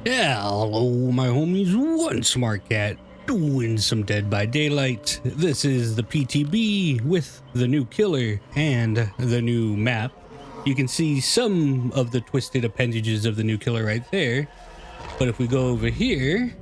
Yeah, hello my homies, one smart cat doing some Dead by Daylight. This is the PTB with the new killer and the new map. You can see some of the twisted appendages of the new killer right there. But if we go over here,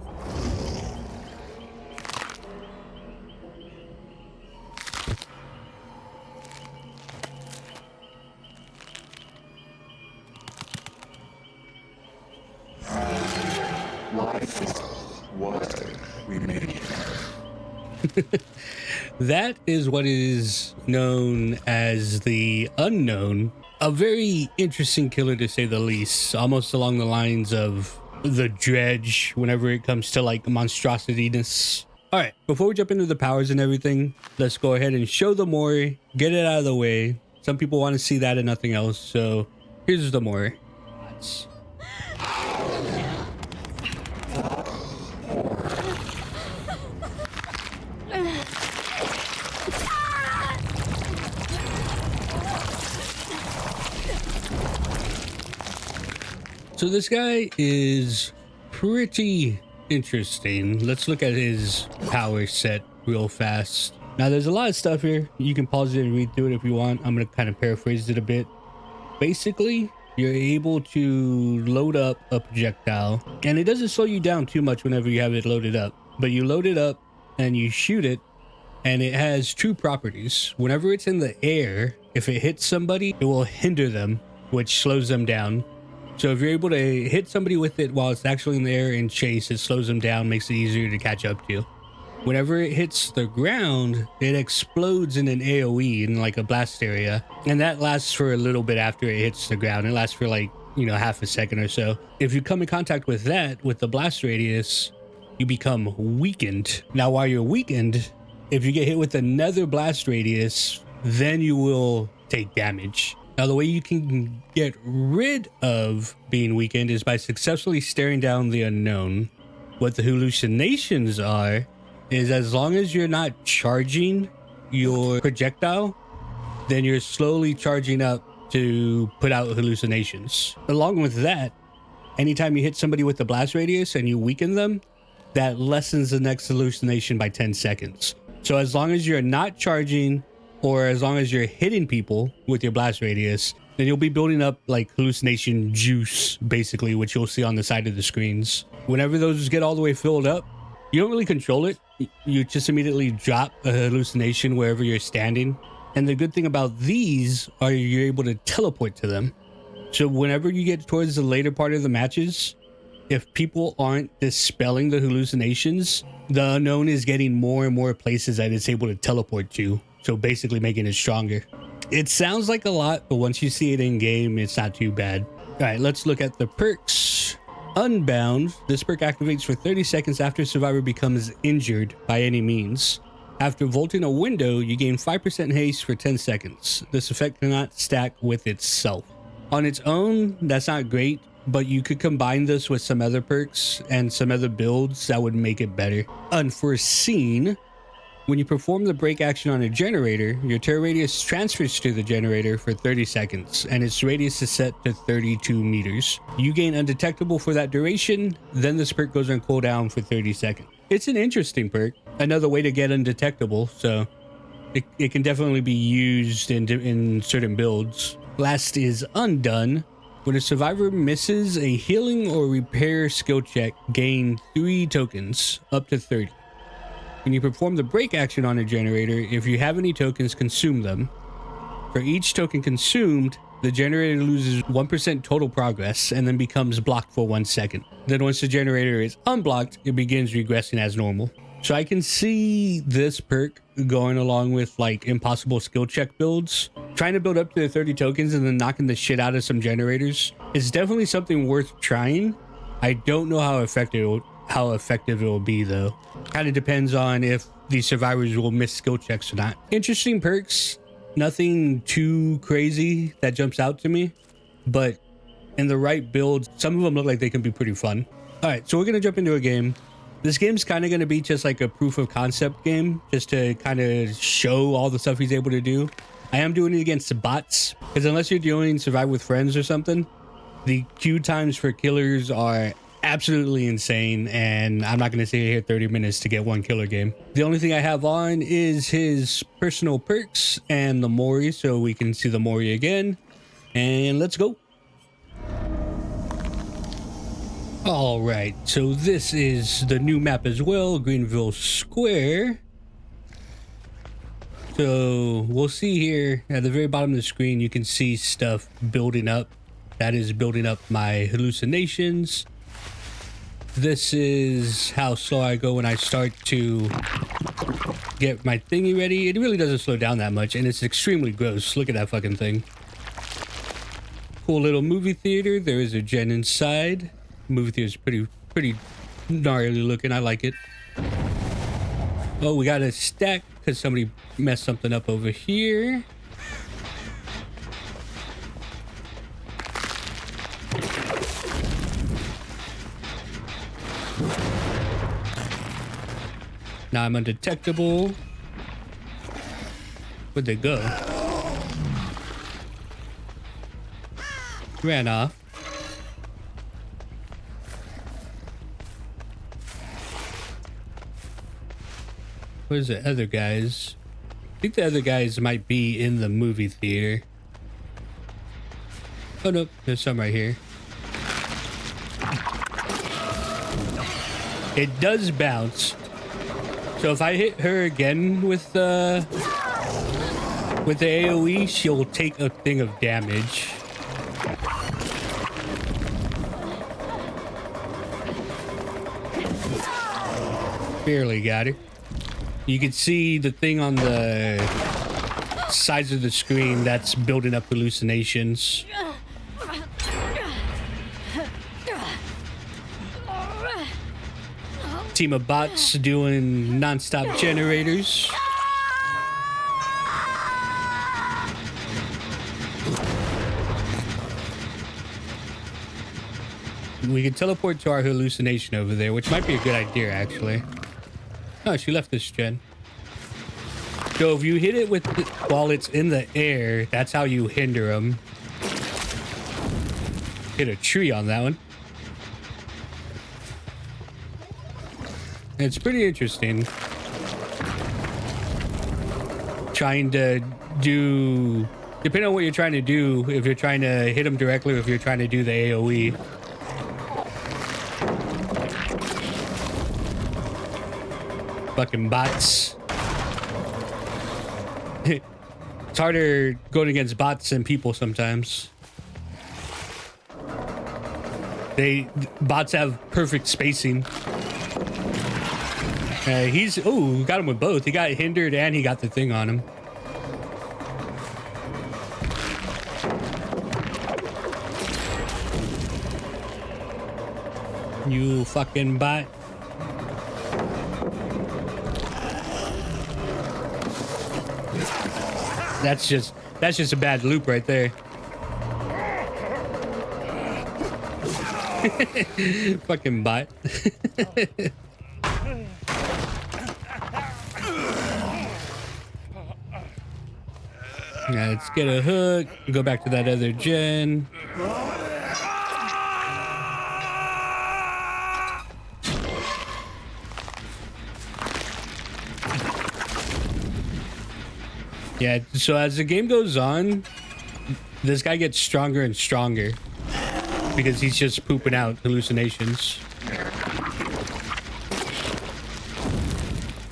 that is what is known as the Unknown. A very interesting killer to say the least, almost along the lines of the Dredge whenever it comes to like monstrosityness. All right, before we jump into the powers and everything, let's go ahead and show the Mori, get it out of the way. Some people want to see that and nothing else, so here's the Mori. So this guy is pretty interesting. Let's look at his power set real fast. Now there's a lot of stuff here. You can pause it and read through it if you want. I'm going to kind of paraphrase it a bit. Basically, you're able to load up a projectile, and it doesn't slow you down too much whenever you have it loaded up, but you load it up and you shoot it, and it has two properties. Whenever it's in the air, if it hits somebody, it will hinder them, which slows them down. So if you're able to hit somebody with it while it's actually in the air and chase, it slows them down, makes it easier to catch up to. Whenever it hits the ground, it explodes in an AoE in like a blast area. And that lasts for a little bit after it hits the ground. It lasts for like, half a second or so. If you come in contact with that, with the blast radius, you become weakened. Now, while you're weakened, if you get hit with another blast radius, then you will take damage. Now, the way you can get rid of being weakened is by successfully staring down the unknown. What the hallucinations are is as long as you're not charging your projectile, then you're slowly charging up to put out hallucinations. Along with that, anytime you hit somebody with the blast radius and you weaken them, that lessens the next hallucination by 10 seconds. So as long as you're not charging, or as long as you're hitting people with your blast radius, then you'll be building up like hallucination juice, basically, which you'll see on the side of the screens. Whenever those get all the way filled up, you don't really control it. You just immediately drop a hallucination wherever you're standing. And the good thing about these are you're able to teleport to them. So whenever you get towards the later part of the matches, if people aren't dispelling the hallucinations, the unknown is getting more and more places that it's able to teleport to. So basically making it stronger. It sounds like a lot, but once you see it in game, it's not too bad. All right, let's look at the perks. Unbound. This perk activates for 30 seconds after survivor becomes injured by any means. After vaulting a window, you gain 5% haste for 10 seconds. This effect cannot stack with itself. On its own, that's not great, but you could combine this with some other perks and some other builds that would make it better. Unforeseen. When you perform the break action on a generator, your terror radius transfers to the generator for 30 seconds, and its radius is set to 32 meters. You gain undetectable for that duration, then this perk goes on cooldown for 30 seconds. It's an interesting perk, another way to get undetectable, so it can definitely be used in certain builds. Last is Undone. When a survivor misses a healing or repair skill check, gain 3 tokens, up to 30. When you perform the break action on a generator, if you have any tokens, consume them. For each token consumed, the generator loses 1% total progress and then becomes blocked for 1 second. Then once the generator is unblocked, it begins regressing as normal. So I can see this perk going along with like impossible skill check builds. Trying to build up to the 30 tokens and then knocking the shit out of some generators is definitely something worth trying. I don't know how effective it will be though. Kind of depends on if these survivors will miss skill checks or not. Interesting perks, nothing too crazy that jumps out to me, but in the right build, some of them look like they can be pretty fun. All right, so we're gonna jump into a game. This game's kind of gonna be just like a proof of concept game, just to kind of show all the stuff he's able to do. I am doing it against bots, because unless you're doing survive with friends or something, the queue times for killers are absolutely insane, and I'm not going to stay here 30 minutes to get one killer game. The only thing I have on is his personal perks and the Mori, so we can see the Mori again. And let's go. All right, so this is the new map as well, Greenville Square. So we'll see here at the very bottom of the screen, you can see stuff building up. That is building up my hallucinations. This is how slow I go when I start to get my thingy ready. It really doesn't slow down that much, and it's extremely gross. Look at that fucking thing. Cool little movie theater. There is a gen inside. Movie theater is pretty gnarly looking. I like it. Oh, we got a stack because somebody messed something up over here. Now I'm undetectable. Where'd they go? Ran off. Where's the other guys? I think the other guys might be in the movie theater. Oh no, there's some right here. It does bounce. So if I hit her again with the AoE, she'll take a thing of damage. Barely got her. You can see the thing on the sides of the screen that's building up hallucinations. Team of bots doing non-stop generators. We can teleport to our hallucination over there, which might be a good idea, actually. Oh, she left this gen. So if you hit it with while it's in the air, that's how you hinder them. Hit a tree on that one. It's pretty interesting. Trying to do... Depending on what you're trying to do, if you're trying to hit them directly or if you're trying to do the AoE. Fucking bots. It's harder going against bots than people sometimes. Bots have perfect spacing. Oh, got him with both. He got hindered and he got the thing on him. You fucking bot. That's just a bad loop right there. Fucking bot. Yeah, let's get a hook. Go back to that other gen. Yeah, so as the game goes on, this guy gets stronger and stronger because he's just pooping out hallucinations.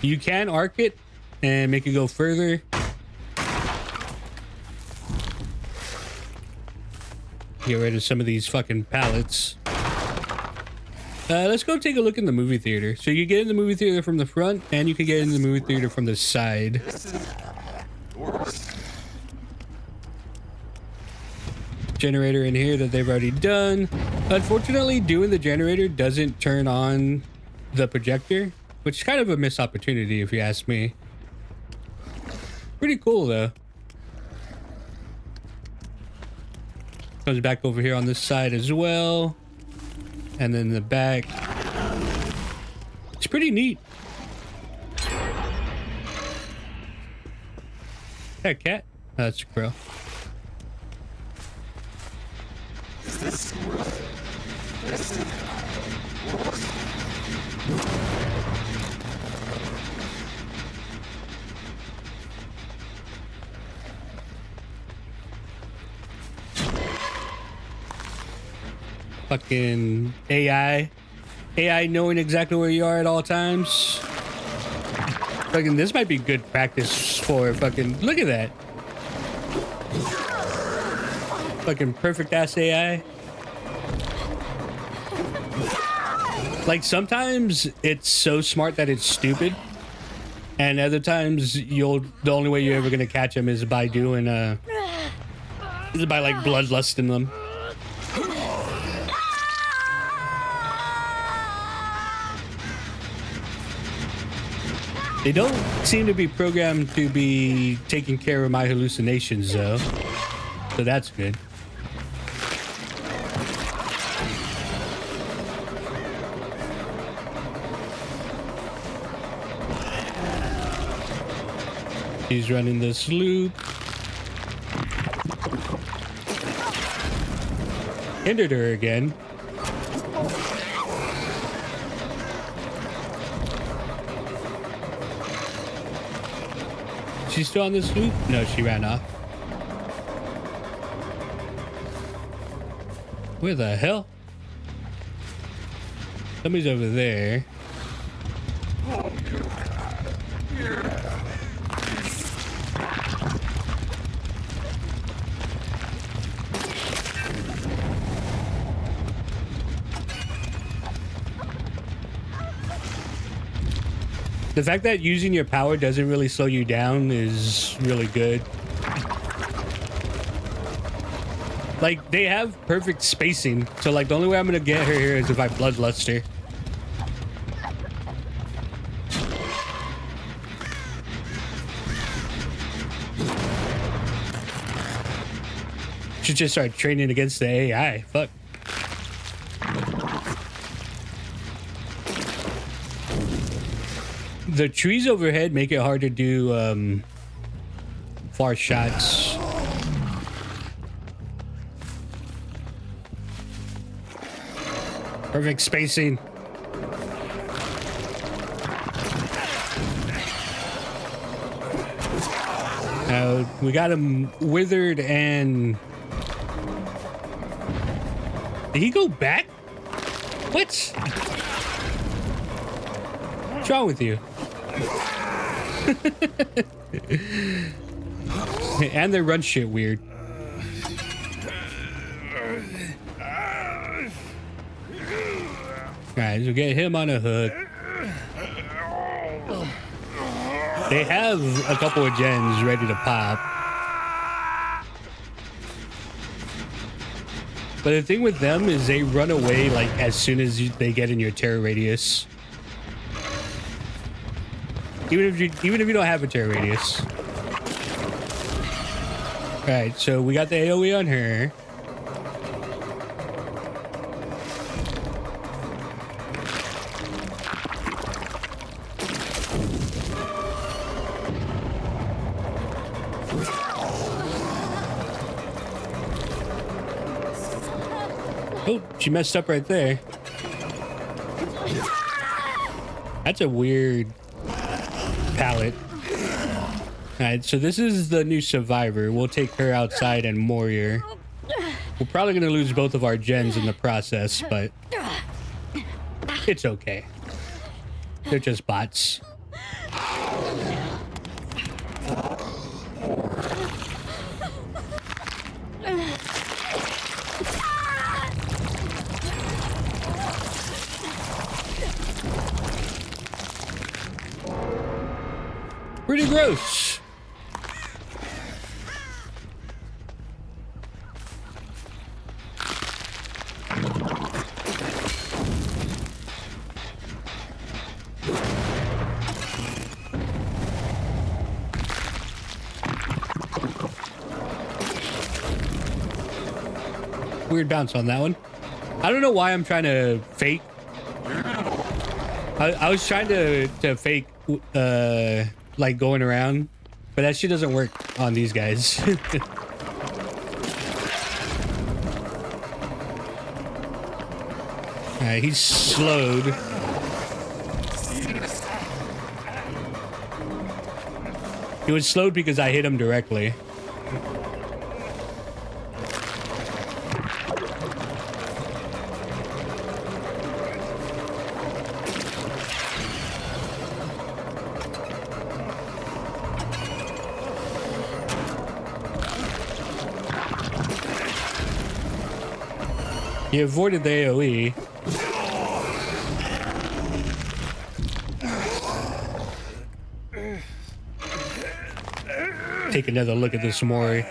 You can arc it and make it go further. Get rid of some of these fucking pallets. Let's go take a look in the movie theater. So you get in the movie theater from the front and you can get in the movie theater from the side. Generator in here that they've already done. Unfortunately, doing the generator doesn't turn on the projector, which is kind of a missed opportunity if you ask me. Pretty cool though. Comes back over here on this side as well. And then the back. It's pretty neat. That cat? Oh, that's a crow. Fucking AI knowing exactly where you are at all times. Fucking, this might be good practice for fucking, look at that. Fucking perfect ass AI. Like, sometimes it's so smart that it's stupid. And other times the only way you're ever gonna catch them is by doing is by like bloodlusting them. They don't seem to be programmed to be taking care of my hallucinations, though. So that's good. He's running this loop. Hindered her again. She's still on this loop? No, she ran off. Where the hell? Somebody's over there. The fact that using your power doesn't really slow you down is really good. Like, they have perfect spacing. So, like, the only way I'm gonna get her here is if I bloodlust her. Should just start training against the AI. Fuck. The trees overhead make it hard to do far shots. Perfect spacing. We got him withered and... Did he go back? What? What's wrong with you? And they run shit weird. Alright, so get him on a hook. They have a couple of gens ready to pop. But the thing with them is they run away like as soon as they get in your terror radius. Even if you don't have a terror radius. All right, so we got the AoE on her. Oh, she messed up right there. That's a weird palette. Alright, so this is the new survivor. We'll take her outside and Mori. We're probably going to lose both of our gens in the process, but it's okay. They're just bots. Pretty gross. Weird bounce on that one. I don't know why I'm trying to fake. I was trying to fake like going around, but that shit doesn't work on these guys. Alright, he's slowed. He was slowed because I hit him directly. You avoided the AoE. Take another look at this Mori.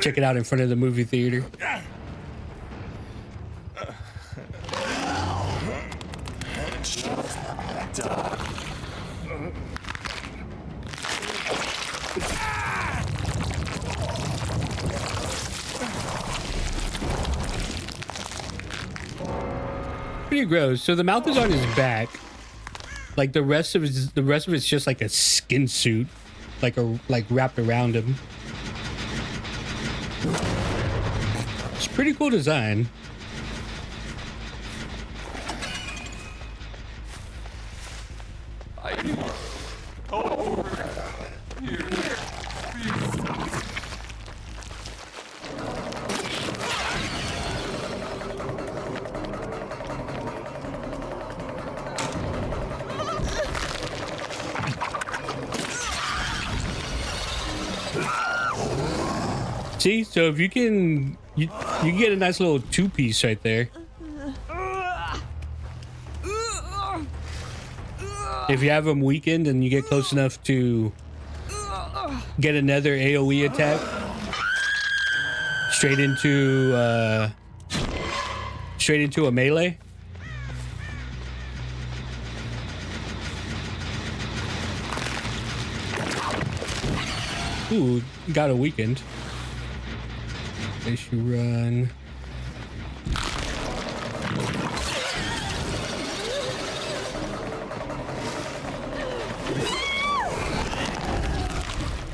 Check it out in front of the movie theater. Pretty gross. So the mouth is on his back. Like the rest of it's just like a skin suit, like wrapped around him. It's pretty cool design. See, so if you can get a nice little two-piece right there. If you have them weakened and you get close enough to get another AoE attack straight into a melee. Ooh, got it weakened. Issue run.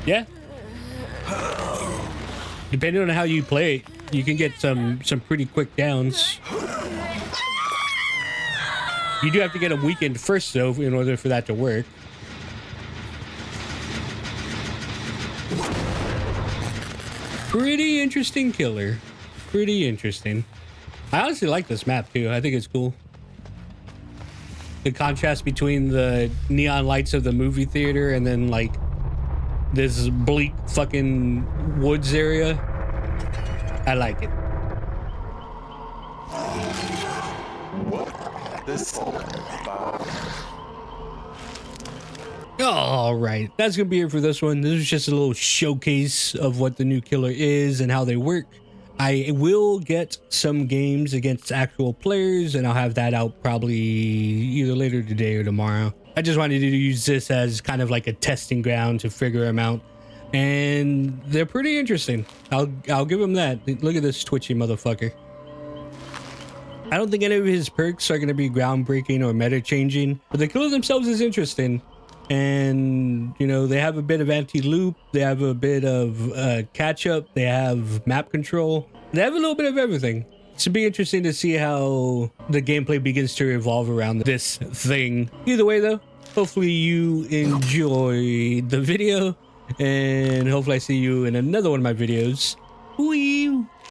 Yeah. Depending on how you play it, you can get some pretty quick downs. You do have to get them weakened first, though, in order for that to work. Pretty interesting killer. Pretty interesting. I honestly like this map too. I think it's cool. The contrast between the neon lights of the movie theater and then like this bleak fucking woods area. I like it. All right, that's gonna be it for this one. This is just a little showcase of what the new killer is and how they work. I will get some games against actual players and I'll have that out probably either later today or tomorrow. I just wanted to use this as kind of like a testing ground to figure them out, and they're pretty interesting. I'll give them that. Look at this twitchy motherfucker. I don't think any of his perks are going to be groundbreaking or meta changing, but the killer themselves is interesting. And you know, they have a bit of anti-loop, they have a bit of catch up, they have map control, they have a little bit of everything. It should be interesting to see how the gameplay begins to evolve around this thing. Either way though, hopefully you enjoyed the video, and hopefully I see you in another one of my videos. Wee!